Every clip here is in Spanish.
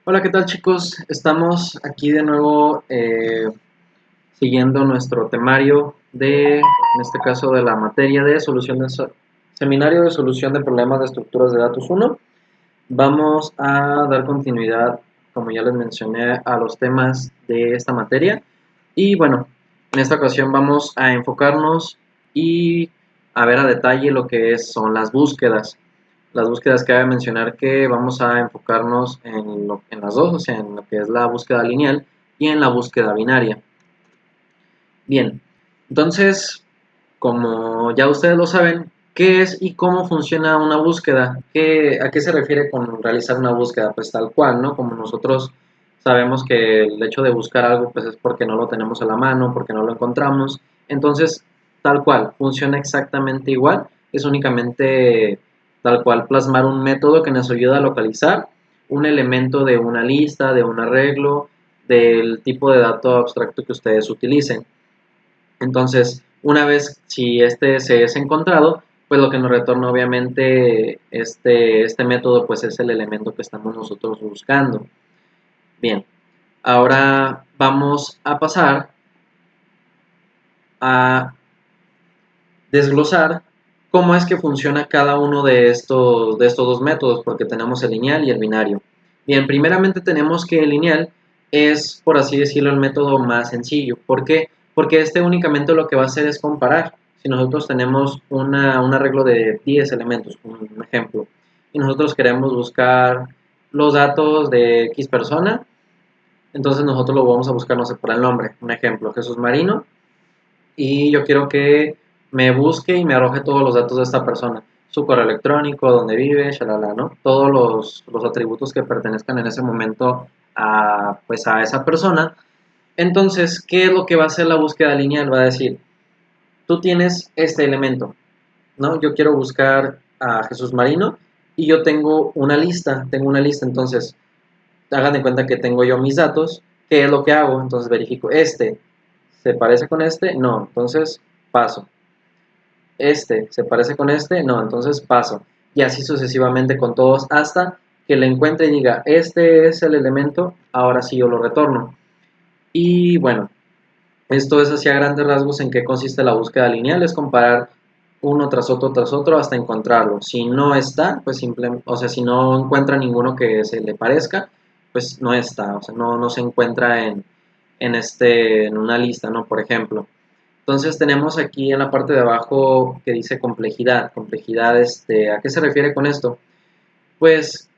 Hola, ¿qué tal chicos? Estamos aquí de nuevo siguiendo nuestro temario en este caso, de la materia de seminario de solución de problemas de estructuras de datos uno. Vamos a dar continuidad, como ya les mencioné, a los temas de esta materia. Y bueno, en esta ocasión vamos a enfocarnos y a ver a detalle lo que son las búsquedas. Las búsquedas, cabe mencionar que vamos a enfocarnos en las dos, o sea, en lo que es la búsqueda lineal y en la búsqueda binaria. Bien, entonces, como ya ustedes lo saben, ¿qué es y cómo funciona una búsqueda? ¿A qué se refiere con realizar una búsqueda? Pues tal cual, ¿no? Como nosotros sabemos que el hecho de buscar algo, pues es porque no lo tenemos a la mano, porque no lo encontramos. Entonces, tal cual, funciona exactamente igual. Es únicamente tal cual plasmar un método que nos ayuda a localizar un elemento de una lista, de un arreglo, del tipo de dato abstracto que ustedes utilicen. Entonces, una vez si este se es encontrado, pues lo que nos retorna obviamente este método pues es el elemento que estamos nosotros buscando. Bien, ahora vamos a pasar a desglosar cómo es que funciona cada uno de estos dos métodos, porque tenemos el lineal y el binario. Bien, primeramente tenemos que el lineal es, por así decirlo, el método más sencillo. ¿Por qué? Porque este únicamente lo que va a hacer es comparar. Si nosotros tenemos un arreglo de 10 elementos, un ejemplo, y nosotros queremos buscar los datos de X persona, entonces nosotros lo vamos a buscar, no sé, por el nombre. Un ejemplo, Jesús Marino, y yo quiero que me busque y me arroje todos los datos de esta persona, su correo electrónico, dónde vive, shalala, ¿no? Todos los atributos que pertenezcan en ese momento pues a esa persona. Entonces, ¿qué es lo que va a hacer la búsqueda lineal? Va a decir, tú tienes este elemento, ¿no? Yo quiero buscar a Jesús Marino y yo tengo una lista, entonces hagan de cuenta que tengo yo mis datos. ¿Qué es lo que hago? Entonces verifico, ¿se parece con este? No, entonces paso. ¿Se parece con este? No, entonces paso. Y así sucesivamente con todos hasta que le encuentre y diga, este es el elemento, ahora sí yo lo retorno. Y bueno, esto es así a grandes rasgos en qué consiste la búsqueda lineal, es comparar uno tras otro hasta encontrarlo. Si no está, pues simplemente, o sea, si no encuentra ninguno que se le parezca, pues no está, o sea, no se encuentra en una lista, ¿no? Por ejemplo. Entonces tenemos aquí en la parte de abajo que dice complejidad. Complejidad, ¿a qué se refiere con esto? Pues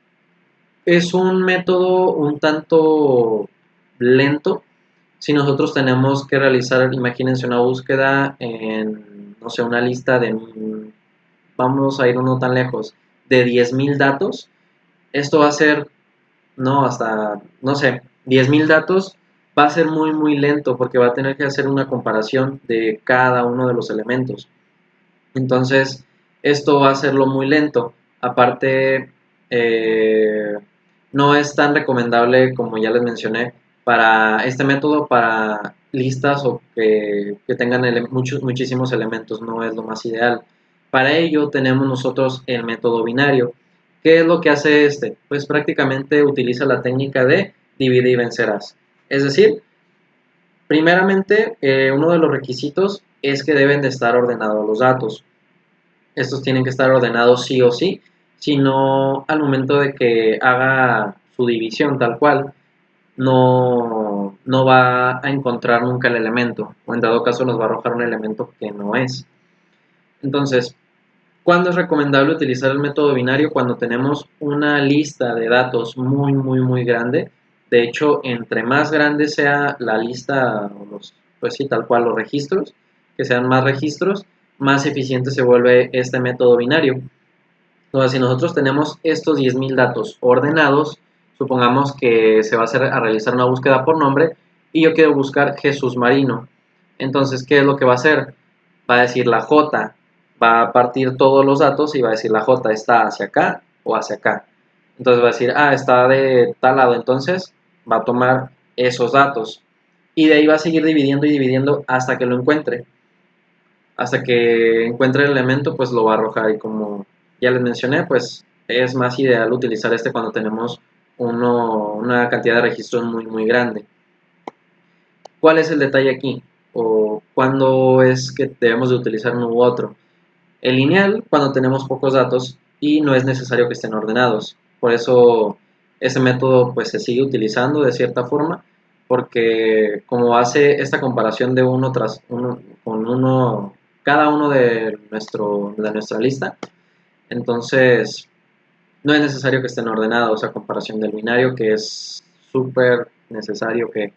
es un método un tanto lento. Si nosotros tenemos que realizar, imagínense una búsqueda en, no sé, una lista de, vamos a ir uno tan lejos, de 10.000 datos, esto va a ser, no, hasta, no sé, 10.000 datos, va a ser muy, muy lento porque va a tener que hacer una comparación de cada uno de los elementos. Entonces, esto va a hacerlo muy lento. Aparte, eh, no es tan recomendable, como ya les mencioné, para este método, para listas o que tengan muchísimos elementos, no es lo más ideal. Para ello tenemos nosotros el método binario. ¿Qué es lo que hace este? Pues prácticamente utiliza la técnica de divide y vencerás. Es decir, primeramente, uno de los requisitos es que deben de estar ordenados los datos. Estos tienen que estar ordenados sí o sí, sino al momento de que haga su división tal cual, no va a encontrar nunca el elemento, o en dado caso nos va a arrojar un elemento que no es. Entonces, ¿cuándo es recomendable utilizar el método binario? Cuando tenemos una lista de datos muy, muy, muy grande. De hecho, entre más grande sea la lista, pues sí, tal cual los registros, que sean más registros, más eficiente se vuelve este método binario. Entonces, si nosotros tenemos estos 10.000 datos ordenados, supongamos que se va a realizar una búsqueda por nombre y yo quiero buscar Jesús Marino. Entonces, ¿qué es lo que va a hacer? Va a decir la J, va a partir todos los datos y va a decir la J está hacia acá o hacia acá. Entonces va a decir, está de tal lado, entonces va a tomar esos datos. Y de ahí va a seguir dividiendo y dividiendo hasta que lo encuentre. Hasta que encuentre el elemento, pues lo va a arrojar. Y como ya les mencioné, pues es más ideal utilizar este cuando tenemos una cantidad de registros muy grande. ¿Cuál es el detalle aquí? ¿O cuándo es que debemos de utilizar uno u otro? El lineal, cuando tenemos pocos datos y no es necesario que estén ordenados. Por eso ese método pues se sigue utilizando de cierta forma, porque como hace esta comparación de uno tras uno con uno, cada uno de nuestra lista, entonces no es necesario que estén ordenados a comparación del binario, que es súper necesario que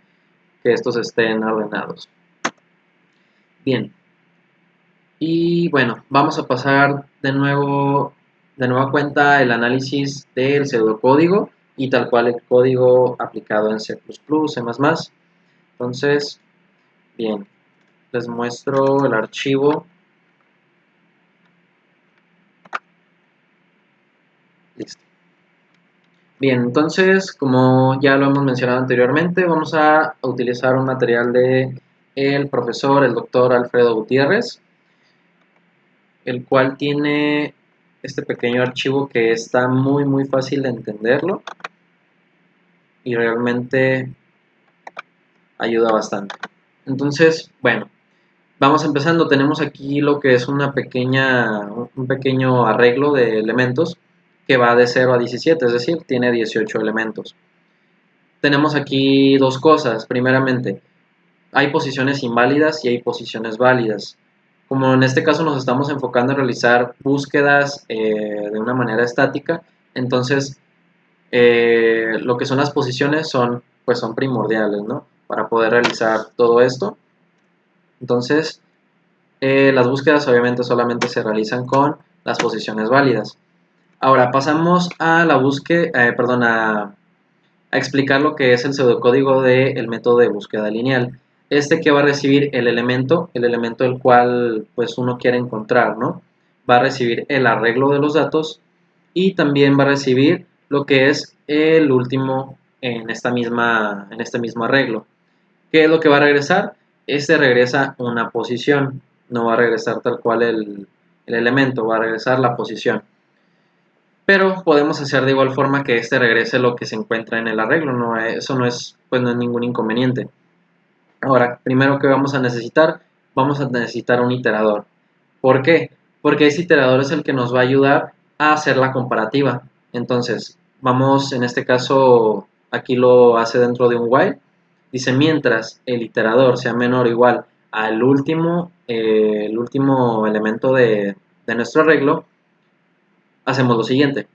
estos estén ordenados. Bien, y bueno, vamos a pasar de nueva cuenta el análisis del pseudocódigo y tal cual el código aplicado en C++, C++. Entonces, bien, les muestro el archivo. Listo. Bien, entonces, como ya lo hemos mencionado anteriormente, vamos a utilizar un material de el profesor, el doctor Alfredo Gutiérrez, el cual tiene este pequeño archivo que está muy fácil de entenderlo y realmente ayuda bastante. Entonces, bueno, vamos empezando. Tenemos aquí lo que es un pequeño arreglo de elementos que va de 0 a 17, es decir, tiene 18 elementos. Tenemos aquí dos cosas. Primeramente, hay posiciones inválidas y hay posiciones válidas. Como en este caso nos estamos enfocando en realizar búsquedas de una manera estática, entonces lo que son las posiciones pues son primordiales, ¿no? Para poder realizar todo esto. Entonces, las búsquedas obviamente solamente se realizan con las posiciones válidas. Ahora pasamos a la búsqueda, a explicar lo que es el pseudocódigo del método de búsqueda lineal. Que va a recibir el elemento del cual pues uno quiere encontrar, ¿no? Va a recibir el arreglo de los datos y también va a recibir lo que es el último en este mismo arreglo. ¿Qué es lo que va a regresar? Regresa una posición, no va a regresar tal cual el elemento, va a regresar la posición. Pero podemos hacer de igual forma que regrese lo que se encuentra en el arreglo, ¿no? Eso no es ningún inconveniente. Ahora, primero que vamos a necesitar un iterador. ¿Por qué? Porque ese iterador es el que nos va a ayudar a hacer la comparativa. Entonces, vamos, en este caso, aquí lo hace dentro de un while. Dice, mientras el iterador sea menor o igual al último elemento de nuestro arreglo, hacemos lo siguiente.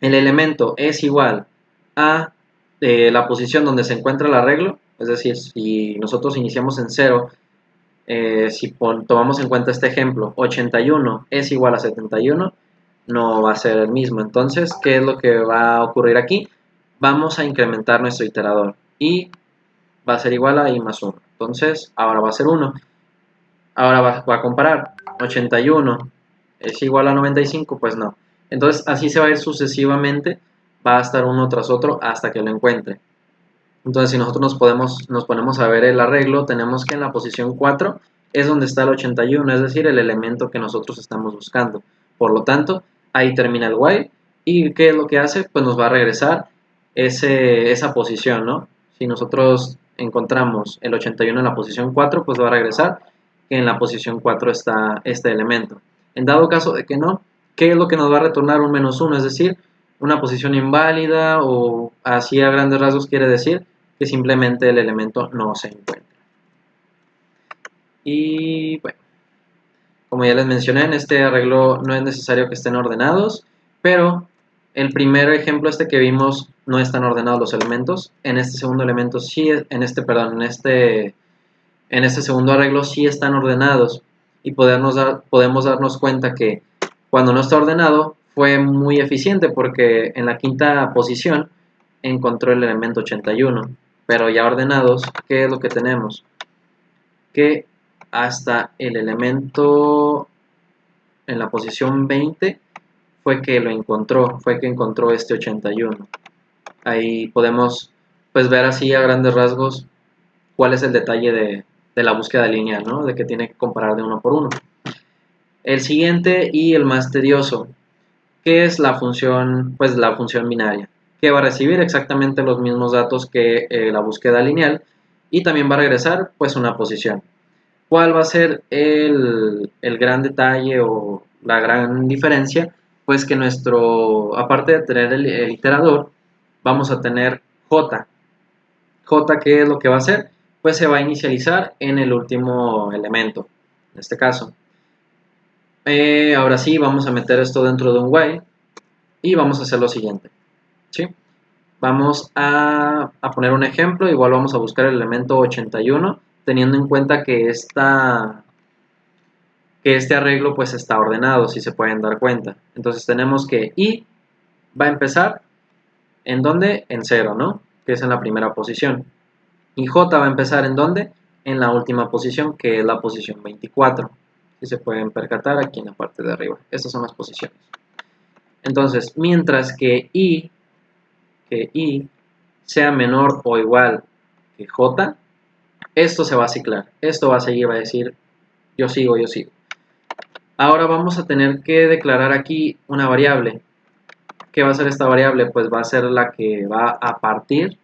El elemento es igual a la posición donde se encuentra el arreglo, es decir, si nosotros iniciamos en 0, si tomamos en cuenta este ejemplo, 81 es igual a 71, no va a ser el mismo. Entonces, ¿qué es lo que va a ocurrir aquí? Vamos a incrementar nuestro iterador y va a ser igual a i más 1. Entonces, ahora va a ser 1. Ahora va a comparar. 81 es igual a 95, pues no. Entonces, así se va a ir sucesivamente. Va a estar uno tras otro hasta que lo encuentre. Entonces, si nosotros nos ponemos a ver el arreglo, tenemos que en la posición 4 es donde está el 81, es decir, el elemento que nosotros estamos buscando. Por lo tanto, ahí termina el while. ¿Y qué es lo que hace? Pues nos va a regresar esa posición, ¿no? Si nosotros encontramos el 81 en la posición 4, pues va a regresar que en la posición 4 está este elemento. En dado caso de que no, ¿qué es lo que nos va a retornar? Un -1, es decir, una posición inválida, o así a grandes rasgos quiere decir que simplemente el elemento no se encuentra. Y bueno, como ya les mencioné, en este arreglo no es necesario que estén ordenados, pero el primer ejemplo que vimos no están ordenados los elementos. En este segundo elemento sí, en este segundo arreglo sí están ordenados, y podemos darnos cuenta que cuando no está ordenado fue muy eficiente, porque en la quinta posición encontró el elemento 81, pero ya ordenados, ¿qué es lo que tenemos? Que hasta el elemento en la posición 20 fue que encontró este 81. Ahí podemos pues ver así a grandes rasgos cuál es el detalle de la búsqueda lineal, ¿no? De que tiene que comparar de uno por uno. El siguiente y el más tedioso, ¿qué es la función binaria? que va a recibir exactamente los mismos datos que la búsqueda lineal y también va a regresar pues una posición. ¿Cuál va a ser el gran detalle o la gran diferencia? Pues que aparte de tener el iterador, vamos a tener J. J, ¿qué es lo que va a hacer? Pues se va a inicializar en el último elemento, en este caso. Ahora sí, vamos a meter esto dentro de un while y vamos a hacer lo siguiente. ¿Sí? Vamos a poner un ejemplo, igual vamos a buscar el elemento 81, teniendo en cuenta que este arreglo pues está ordenado, si se pueden dar cuenta. Entonces tenemos que I va a empezar, ¿en dónde? En 0, ¿no? Que es en la primera posición. Y J va a empezar ¿en dónde? En la última posición, que es la posición 24. Si se pueden percatar aquí en la parte de arriba. Estas son las posiciones. Entonces, mientras que I sea menor o igual que J, esto se va a ciclar. Esto va a seguir, va a decir yo sigo, yo sigo. Ahora vamos a tener que declarar aquí una variable. ¿Qué va a ser esta variable? Pues va a ser la que va a partir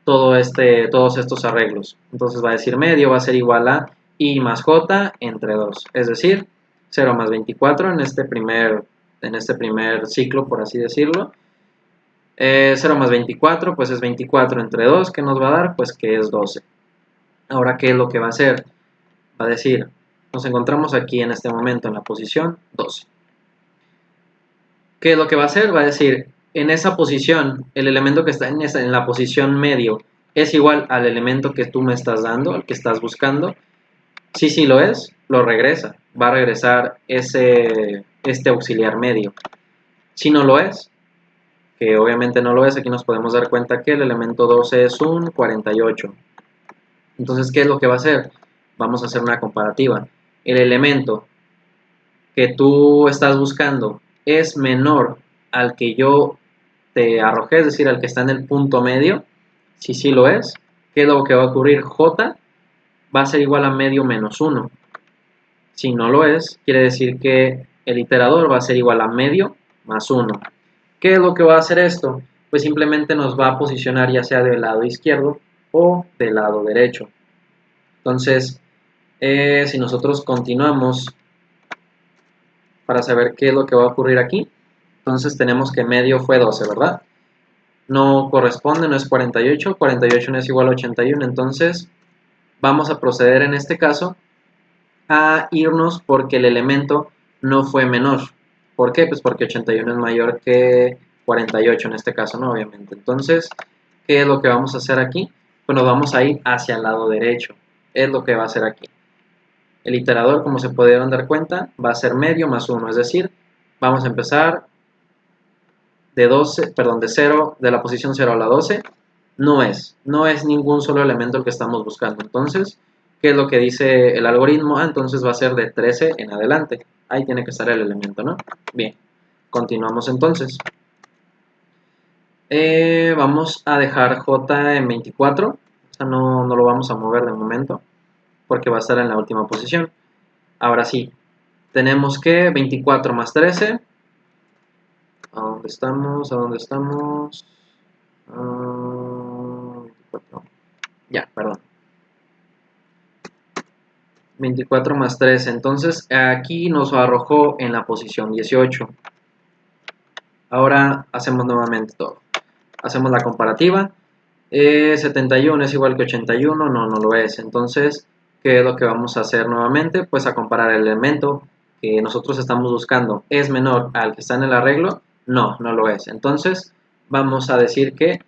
todos estos arreglos. Entonces va a decir medio va a ser igual a I más J entre 2. Es decir, 0 más 24 en este primer ciclo, por así decirlo. 0 más 24, pues es 24 entre 2, ¿qué nos va a dar? Pues que es 12. Ahora, ¿qué es lo que va a hacer? Va a decir, nos encontramos aquí en este momento en la posición 12. ¿Qué es lo que va a hacer? Va a decir, en esa posición, el elemento que está en la posición medio es igual al elemento que tú me estás dando, al que estás buscando. Sí lo es, lo regresa. Va a regresar este auxiliar medio. Si no lo es, que obviamente no lo es, aquí nos podemos dar cuenta que el elemento 12 es un 48. Entonces, ¿qué es lo que va a hacer? Vamos a hacer una comparativa. El elemento que tú estás buscando es menor al que yo te arrojé, es decir, al que está en el punto medio. Si sí lo es, ¿qué es lo que va a ocurrir? J va a ser igual a medio menos 1. Si no lo es, quiere decir que el iterador va a ser igual a medio más 1. ¿Qué es lo que va a hacer esto? Pues simplemente nos va a posicionar ya sea del lado izquierdo o del lado derecho. Entonces, si nosotros continuamos para saber qué es lo que va a ocurrir aquí, entonces tenemos que medio fue 12, ¿verdad? No corresponde, no es 48, 48 no es igual a 81, entonces vamos a proceder en este caso a irnos porque el elemento no fue menor. ¿Por qué? Pues porque 81 es mayor que 48 en este caso, ¿no? Obviamente. Entonces, ¿qué es lo que vamos a hacer aquí? Pues nos vamos a ir hacia el lado derecho. Es lo que va a hacer aquí. El iterador, como se pudieron dar cuenta, va a ser medio más 1. Es decir, vamos a empezar de 0, de la posición 0 a la 12. No es ningún solo elemento el que estamos buscando. Entonces, ¿qué es lo que dice el algoritmo? Entonces va a ser de 13 en adelante. Ahí tiene que estar el elemento, ¿no? Bien, continuamos entonces. Vamos a dejar J en 24. O sea, no lo vamos a mover de momento, porque va a estar en la última posición. Ahora sí, tenemos que 24 más 13. ¿A dónde estamos? ¿A dónde estamos? 24. Ya, perdón. 24 más 13. Entonces aquí nos arrojó en la posición 18. Ahora hacemos nuevamente todo. Hacemos la comparativa. 71 es igual que 81. No lo es. Entonces, ¿qué es lo que vamos a hacer nuevamente? Pues a comparar el elemento que nosotros estamos buscando. ¿Es menor al que está en el arreglo? No lo es. Entonces, vamos a decir que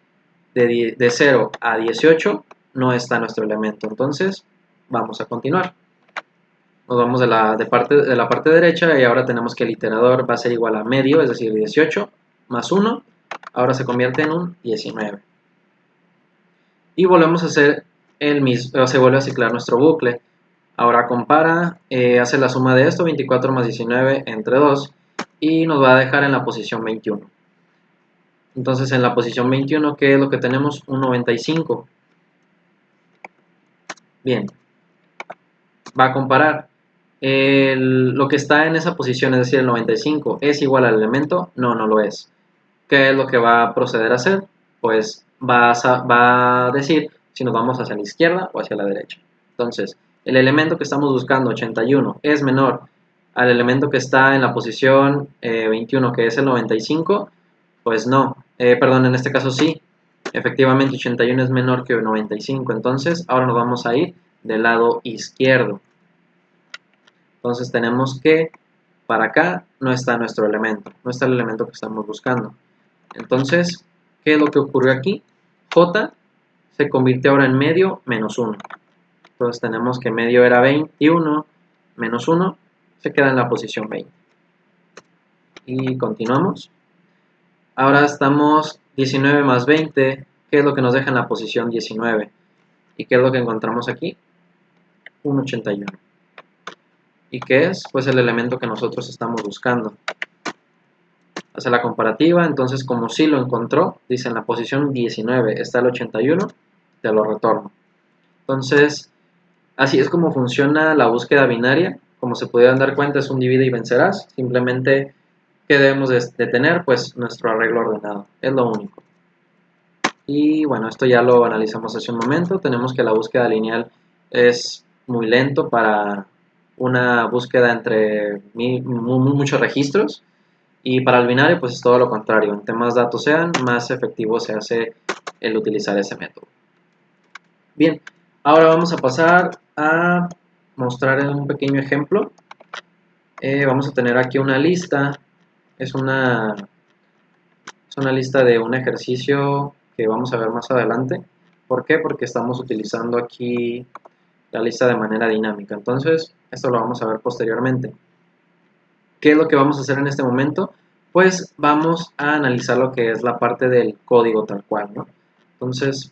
de 0 a 18 no está nuestro elemento. Entonces, vamos a continuar. Nos vamos de la parte derecha y ahora tenemos que el iterador va a ser igual a medio, es decir, 18 más 1. Ahora se convierte en un 19. Y volvemos a hacer el mismo, se vuelve a ciclar nuestro bucle. Ahora compara, hace la suma de esto, 24 más 19 entre 2, y nos va a dejar en la posición 21. Entonces en la posición 21, ¿qué es lo que tenemos? Un 95. Bien, va a comparar. Lo que está en esa posición, es decir, el 95, ¿es igual al elemento? No lo es. ¿qué es lo que va a proceder a hacer? Pues va a decir si nos vamos hacia la izquierda o hacia la derecha. Entonces, el elemento que estamos buscando, 81, es menor al elemento que está en la posición 21, que es el 95, pues no, perdón, en este caso sí, efectivamente 81 es menor que 95, entonces ahora nos vamos a ir del lado izquierdo. Entonces tenemos que para acá no está nuestro elemento, no está el elemento que estamos buscando. Entonces, ¿qué es lo que ocurrió aquí? J se convierte ahora en medio menos 1. Entonces tenemos que medio era 21 menos 1, se queda en la posición 20. Y continuamos. Ahora estamos 19 más 20, ¿qué es lo que nos deja en la posición 19? ¿Y qué es lo que encontramos aquí? Un 81. ¿Y qué es? Pues el elemento que nosotros estamos buscando. Hace la comparativa, entonces como sí lo encontró, dice en la posición 19 está el 81, te lo retorno. Entonces, así es como funciona la búsqueda binaria. Como se pudieran dar cuenta, es un divide y vencerás. Simplemente, ¿qué debemos de tener? Pues nuestro arreglo ordenado, es lo único. Y bueno, esto ya lo analizamos hace un momento. Tenemos que la búsqueda lineal es muy lento para una búsqueda entre muchos registros. Y para el binario, pues es todo lo contrario. Entre más datos sean, más efectivo se hace el utilizar ese método. Bien, ahora vamos a pasar a mostrar un pequeño ejemplo. Vamos a tener aquí una lista. Es una lista de un ejercicio que vamos a ver más adelante. ¿Por qué? Porque estamos utilizando aquí la lista de manera dinámica. Entonces, esto lo vamos a ver posteriormente. ¿Qué es lo que vamos a hacer en este momento? Pues vamos a analizar lo que es la parte del código tal cual, ¿no? Entonces,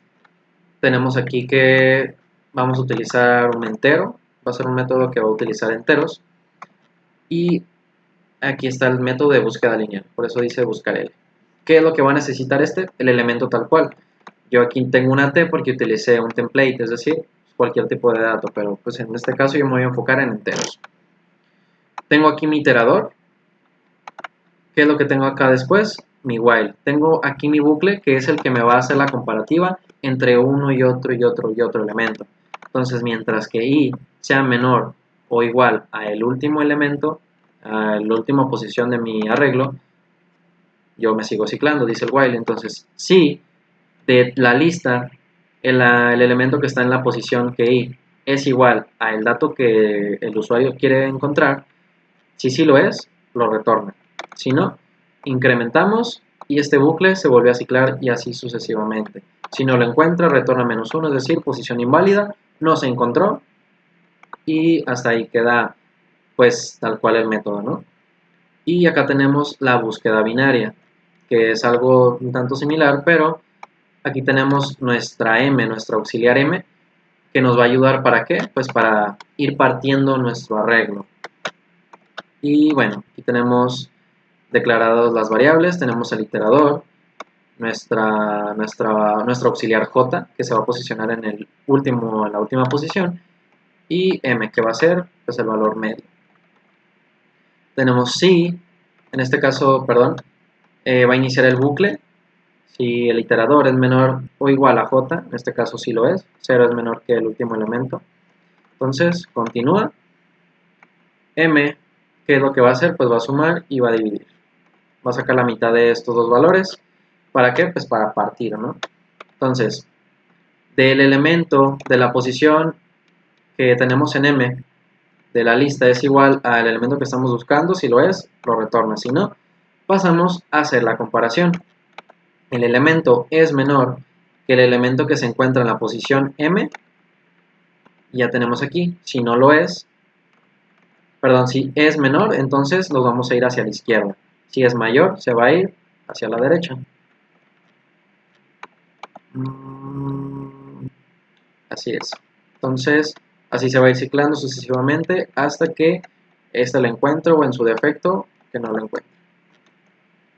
tenemos aquí que vamos a utilizar un entero, va a ser un método que va a utilizar enteros, y aquí está el método de búsqueda lineal, por eso dice buscar L. ¿Qué es lo que va a necesitar este? El elemento tal cual. Yo aquí tengo una T porque utilicé un template, es decir, cualquier tipo de dato, pero pues en este caso yo me voy a enfocar en enteros. Tengo aquí mi iterador. ¿Qué es lo que tengo acá después? Mi while. Tengo aquí mi bucle, que es el que me va a hacer la comparativa entre uno y otro y otro y otro elemento. Entonces, mientras que i sea menor o igual a el último elemento, a la última posición de mi arreglo, yo me sigo ciclando, dice el while. Entonces, si de la lista el elemento que está en la posición que i es igual al dato que el usuario quiere encontrar, si sí lo es, lo retorna. Si no, incrementamos y este bucle se vuelve a ciclar y así sucesivamente. Si no lo encuentra, retorna menos 1, es decir, posición inválida, no se encontró y hasta ahí queda pues tal cual el método, ¿no? Y acá tenemos la búsqueda binaria, que es algo un tanto similar, pero aquí tenemos nuestra M, nuestra auxiliar M, que nos va a ayudar ¿para qué? Pues para ir partiendo nuestro arreglo. Y bueno, aquí tenemos declaradas las variables, tenemos el iterador, nuestro auxiliar J, que se va a posicionar en la última posición, y M, que va a ser pues, el valor medio. Tenemos si, en este caso, perdón, va a iniciar el bucle, si el iterador es menor o igual a J, en este caso sí lo es, 0 es menor que el último elemento, entonces continúa, M, ¿qué es lo que va a hacer? Pues va a sumar y va a dividir. Va a sacar la mitad de estos dos valores. ¿Para qué? Pues para partir, ¿no? Entonces, del elemento de la posición que tenemos en M de la lista es igual al elemento que estamos buscando, si lo es, lo retorna. Si no, pasamos a hacer la comparación. El elemento es menor que el elemento que se encuentra en la posición M. Ya tenemos aquí. Si no lo es, perdón, si es menor, entonces nos vamos a ir hacia la izquierda. Si es mayor, se va a ir hacia la derecha. Así es. Entonces, así se va a ir ciclando sucesivamente hasta que este lo encuentre o en su defecto que no lo encuentre.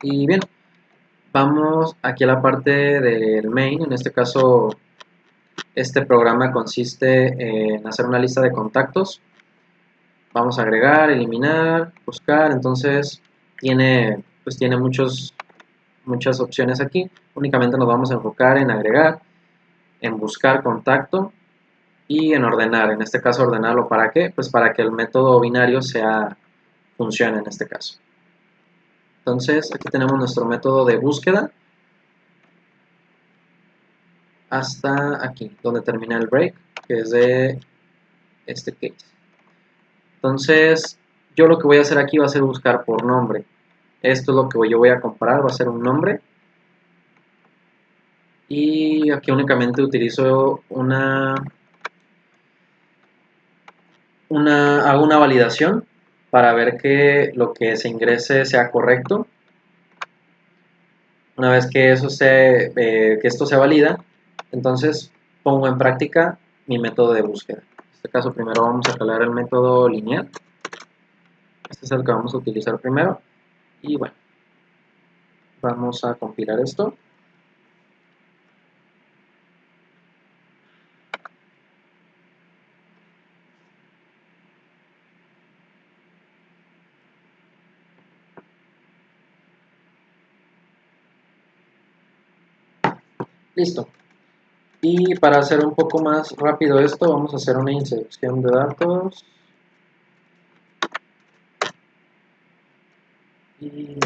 Y bien, vamos aquí a la parte del main. En este caso, este programa consiste en hacer una lista de contactos. Vamos a agregar, eliminar, buscar. Entonces, tiene muchos muchas opciones aquí. Únicamente nos vamos a enfocar en agregar, en buscar contacto y en ordenar. En este caso, ordenarlo ¿para qué? Pues para que el método binario funcione en este caso. Entonces, aquí tenemos nuestro método de búsqueda hasta aquí, donde termina el break, que es de este case. Entonces, yo lo que voy a hacer aquí va a ser buscar por nombre. Esto es lo que yo voy a comparar, va a ser un nombre. Y aquí únicamente utilizo hago una validación para ver que lo que se ingrese sea correcto. Una vez que que esto se valida, entonces pongo en práctica mi método de búsqueda. En este caso primero vamos a calar el método lineal. Este es el que vamos a utilizar primero. Y bueno, vamos a compilar esto. Listo. Y para hacer un poco más rápido esto, vamos a hacer una inserción de datos. Y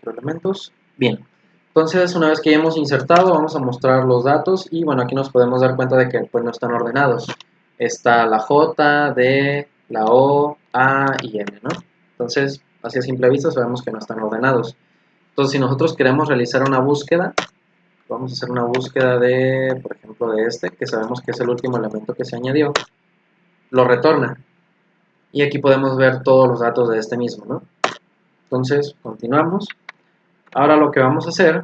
elementos. Bien. Entonces, una vez que ya hemos insertado, vamos a mostrar los datos. Y bueno, aquí nos podemos dar cuenta de que pues no están ordenados. Está la J, D, la O, A y N, ¿no? Entonces, así a simple vista sabemos que no están ordenados. Entonces, si nosotros queremos realizar una búsqueda, vamos a hacer una búsqueda de, por ejemplo, de este, que sabemos que es el último elemento que se añadió, lo retorna. Y aquí podemos ver todos los datos de este mismo, ¿no? Entonces, continuamos. Ahora lo que vamos a hacer,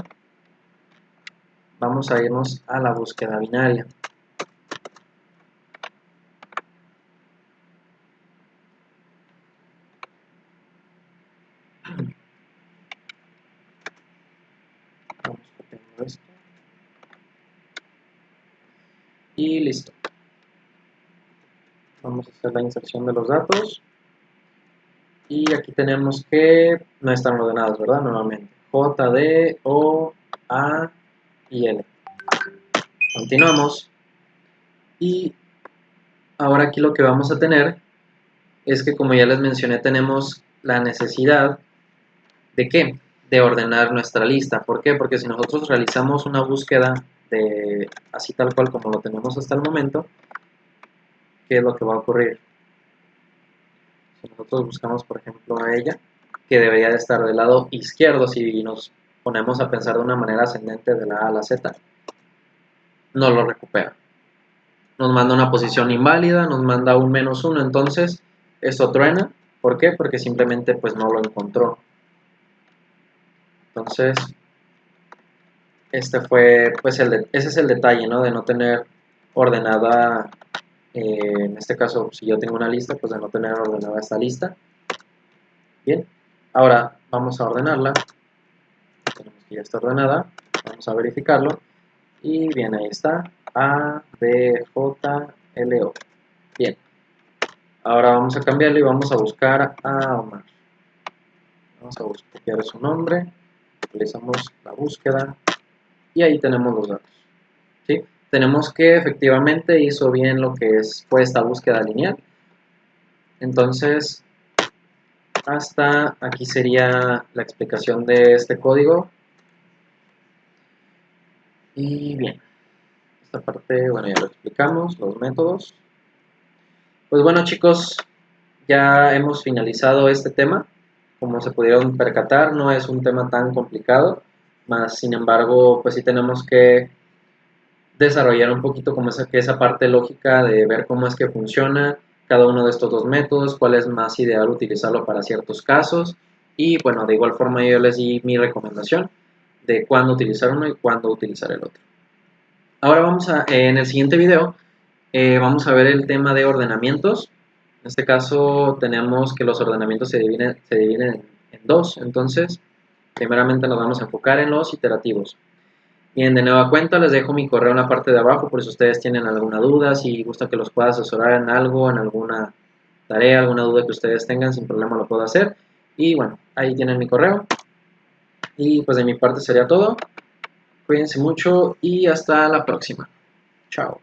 vamos a irnos a la búsqueda binaria. Vamos copiando esto. Y listo. Vamos a hacer la inserción de los datos. Y aquí tenemos que no están ordenados, ¿verdad? Nuevamente. J, D, O, A y L. Continuamos. Y ahora aquí lo que vamos a tener es que, como ya les mencioné, tenemos la necesidad ¿de qué? De ordenar nuestra lista. ¿Por qué? Porque si nosotros realizamos una búsqueda así tal cual como lo tenemos hasta el momento, ¿qué es lo que va a ocurrir? Si nosotros buscamos, por ejemplo, a ella, que debería de estar del lado izquierdo, si nos ponemos a pensar de una manera ascendente de la A a la Z, no lo recupera. Nos manda una posición inválida, nos manda un -1, entonces esto truena. ¿Por qué? Porque simplemente pues no lo encontró. Entonces, este fue, pues ese es el detalle, ¿no? De no tener ordenada, en este caso, si yo tengo una lista, pues de no tener ordenada esta lista. Bien, ahora vamos a ordenarla. Tenemos que ya está ordenada. Vamos a verificarlo. Y bien, ahí está. A, B, J, L, O. Bien. Ahora vamos a cambiarlo y vamos a buscar a Omar. Vamos a copiar su nombre. Utilizamos la búsqueda. Y ahí tenemos los datos. ¿Sí? Tenemos que efectivamente hizo bien lo que fue esta búsqueda lineal. Entonces, hasta aquí sería la explicación de este código. Y bien, esta parte, bueno, ya lo explicamos, los métodos. Pues bueno, chicos, ya hemos finalizado este tema. Como se pudieron percatar, no es un tema tan complicado, más sin embargo, pues sí tenemos que desarrollar un poquito como esa parte lógica de ver cómo es que funciona cada uno de estos dos métodos, cuál es más ideal utilizarlo para ciertos casos. Y bueno, de igual forma yo les di mi recomendación de cuándo utilizar uno y cuándo utilizar el otro. Ahora en el siguiente video, vamos a ver el tema de ordenamientos. En este caso tenemos que los ordenamientos se dividen en dos. Entonces, primeramente nos vamos a enfocar en los iterativos. Bien, de nueva cuenta les dejo mi correo en la parte de abajo por si ustedes tienen alguna duda, si gustan que los pueda asesorar en algo, en alguna tarea, alguna duda que ustedes tengan, sin problema lo puedo hacer. Y bueno, ahí tienen mi correo. Y pues de mi parte sería todo. Cuídense mucho y hasta la próxima. Chao.